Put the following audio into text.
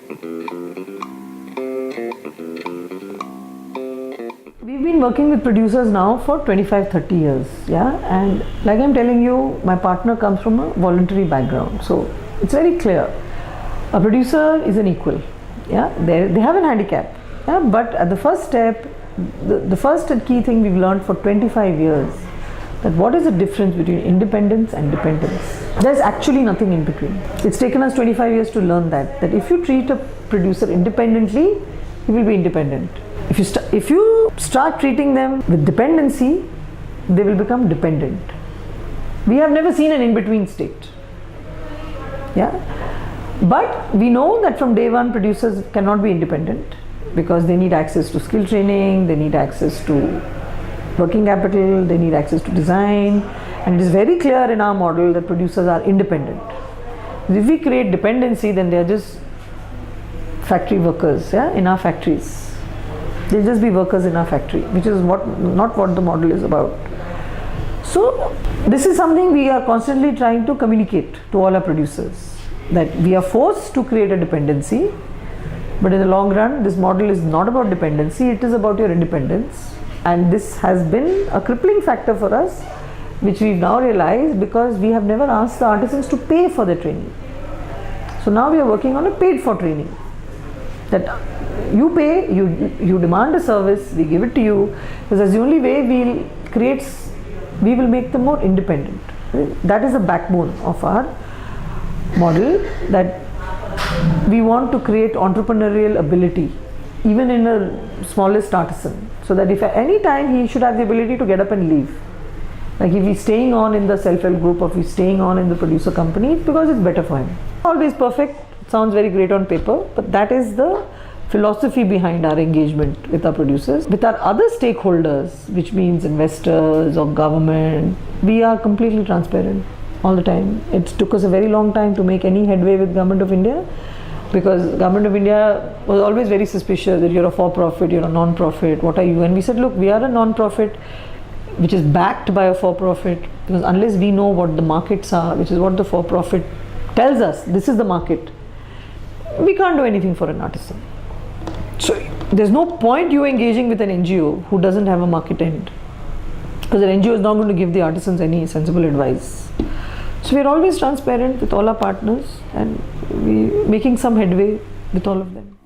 We've been working with producers now for 25-30 years, yeah, and like I'm telling you, my partner comes from a voluntary background, so it's very clear. A producer is an equal, yeah, they have a handicap, yeah, but at the first step, the first and key thing we've learned for 25 years, that what is the difference between independence and dependence? There's actually nothing in between. It's taken us 25 years to learn that if you treat a producer independently, he will be independent. If you start treating them with dependency, they will become dependent. We have never seen an in-between state. Yeah? But we know that from day one, producers cannot be independent because they need access to skill training, they need access to working capital, they need access to design, and it is very clear in our model that producers are independent. If we create dependency, then they are just factory workers, yeah, in our factories. They'll just be workers in our factory, which is not what the model is about. So this is something we are constantly trying to communicate to all our producers, that we are forced to create a dependency, but in the long run, this model is not about dependency, it is about your independence. And this has been a crippling factor for us, which we've now realized because we have never asked the artisans to pay for the training. So now we are working on a paid for training. That you pay, you demand a service, we give it to you, because that's the only way we will make them more independent. That is the backbone of our model, that we want to create entrepreneurial ability even in a smallest artisan, so that if at any time he should have the ability to get up and leave. Like if he's staying on in the self-help group or if he's staying on in the producer company, it's because it's better for him. Always perfect, it sounds very great on paper, but that is the philosophy behind our engagement with our producers. With our other stakeholders, which means investors or government, we are completely transparent all the time. It took us a very long time to make any headway with Government of India, because Government of India was always very suspicious that you're a for-profit, you're a non-profit, what are you? And we said, look, we are a non-profit which is backed by a for-profit, because unless we know what the markets are, which is what the for-profit tells us, this is the market, we can't do anything for an artisan. So there's no point you engaging with an NGO who doesn't have a market end, because an NGO is not going to give the artisans any sensible advice. So we're always transparent with all our partners, and we're making some headway with all of them.